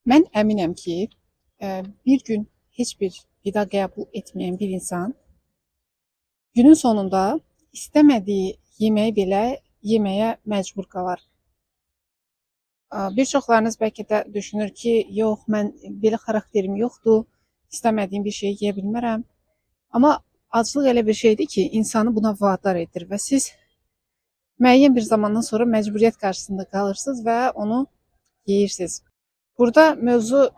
Mən əminəm ki, bir gün heç bir qida qəbul etməyən bir insan günün sonunda istəmədiyi yeməyi belə yeməyə məcbur qalar. Bir çoxlarınız bəlkə də düşünür ki, yox, mən belə xarakterim yoxdur, istəmədiyim bir şeyi yeyə bilmərəm. Amma aclıq elə bir şeydir ki, insanı buna vadar edir və siz müəyyən bir zamandan sonra məcburiyyət qarşısında qalırsınız və onu yeyirsiniz. Burada mövzu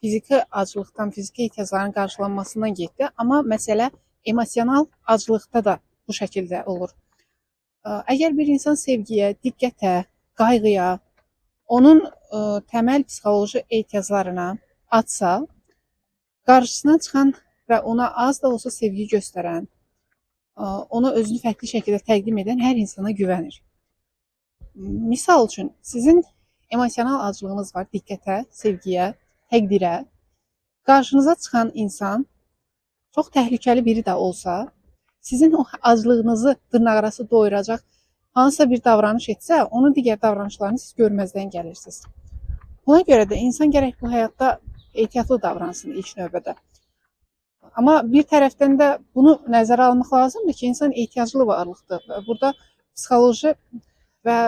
fiziki aclıqdan, fiziki ehtiyacların qarşılanmasından getdi, amma məsələ emosional aclıqda da bu şəkildə olur. Əgər bir insan sevgiyə, diqqətə, qayğıya, onun təməl psixoloji ehtiyaclarına açsa, qarşısına çıxan və ona az da olsa sevgi göstərən, ona özünü fərqli şəkildə təqdim edən hər insana güvənir. Misal üçün, sizin emosional aclığınız var diqqətə, sevgiyə, təqdirə. Qarşınıza çıxan insan çox təhlükəli biri də olsa, sizin o aclığınızı dırnaqarası doyuracaq hansısa bir davranış etsə, onun digər davranışlarını siz görməzdən gəlirsiniz. Buna görə də insan gərək bu həyatda ehtiyatlı davransın ilk növbədə. Amma bir tərəfdən də bunu nəzərə almaq lazımdır ki, insan ehtiyaclı varlıqdır. Burada psixoloji və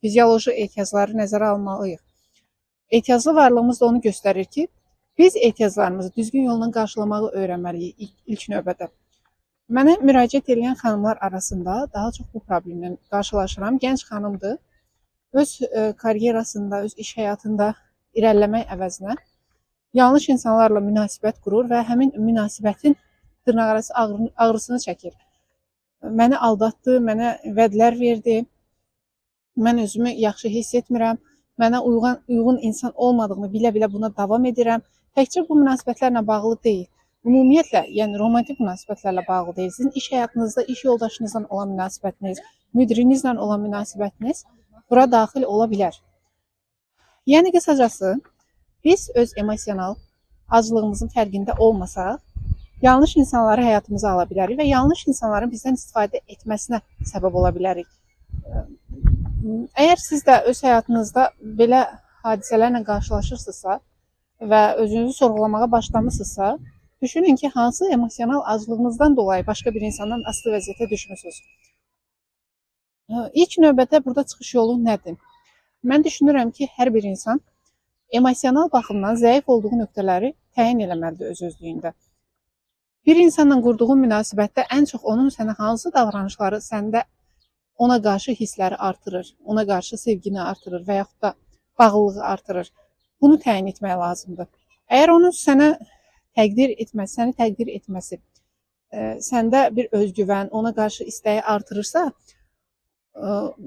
fizioloji ehtiyacları nəzərə almalıyıq. Ehtiyaclı varlığımız da onu göstərir ki, biz ehtiyaclarımızı düzgün yolla qarşılamağı öyrənməliyik ilk növbədə. Mənə müraciət edən xanımlar arasında daha çox bu problemlə qarşılaşıram. Gənc xanımdır. Öz karyerasında, öz iş həyatında irəliləmək əvəzinə yanlış insanlarla münasibət qurur və həmin münasibətin dırnaqarası ağrısını çəkir. Məni aldatdı, mənə vədlər verdi, mən özümü yaxşı hiss etmirəm, mənə uyğun insan olmadığını bilə-bilə buna davam edirəm. Təkcə bu münasibətlərlə bağlı deyil. Ümumiyyətlə, yəni romantik münasibətlərlə bağlı deyil. Sizin iş həyatınızda iş yoldaşınızla olan münasibətiniz, müdirinizlə olan münasibətiniz bura daxil ola bilər. Yəni qısacası, biz öz emosional aclığımızın fərqində olmasaq, yanlış insanları həyatımıza ala bilərik və yanlış insanların bizdən istifadə etməsinə səbəb ola bilərik. Əgər siz də öz həyatınızda belə hadisələrlə qarşılaşırsınızsa və özünüzü sorğulamağa başlamısınızsa, düşünün ki, hansı emosional aclığınızdan dolayı başqa bir insandan asılı vəziyyətə düşmüsünüz. İlk növbədə burada çıxış yolu nədir? Mən düşünürəm ki, hər bir insan emosional baxımdan zəif olduğu nöqtələri təyin eləməlidir öz-özlüyündə. Bir insanla qurduğun münasibətdə ən çox onun sənə hansı davranışları səndə ona qarşı hissləri artırır, ona qarşı sevgini artırır və yaxud da bağlılığı artırır. Bunu təyin etmək lazımdır. Əgər onun səni təqdir etməsi səndə bir özgüvən, ona qarşı istəyi artırırsa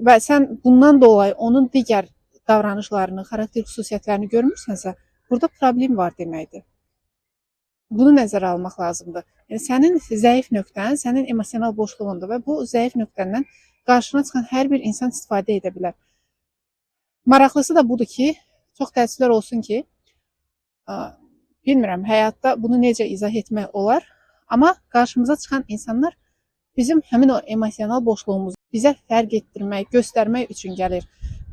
və sən bundan dolayı onun digər davranışlarını, xarakter xüsusiyyətlərini görmürsənsə, burada problem var deməkdir. Bunu nəzərə almaq lazımdır. Yəni, sənin zəif nöqtən, sənin emosional boşluğundur və bu zəif nöqtəndən qarşına çıxan hər bir insan istifadə edə bilər. Maraqlısı da budur ki, çox təəssüflər olsun ki, bilmirəm, həyatda bunu necə izah etmək olar, amma qarşımıza çıxan insanlar bizim həmin o emosional boşluğumuzu bizə fərq etdirmək, göstərmək üçün gəlir.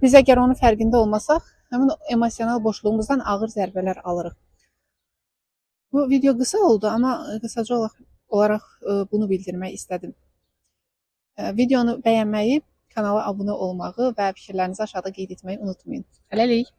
Biz əgər onun fərqində olmasaq, həmin o emosional boşluğumuzdan ağır zərbələr alırıq. Bu video qısa oldu, amma qısaca olaraq bunu bildirmək istədim. Videonu bəyənməyi, kanala abunə olmağı və fikirlərinizi aşağıda qeyd etməyi unutmayın. Hələlik.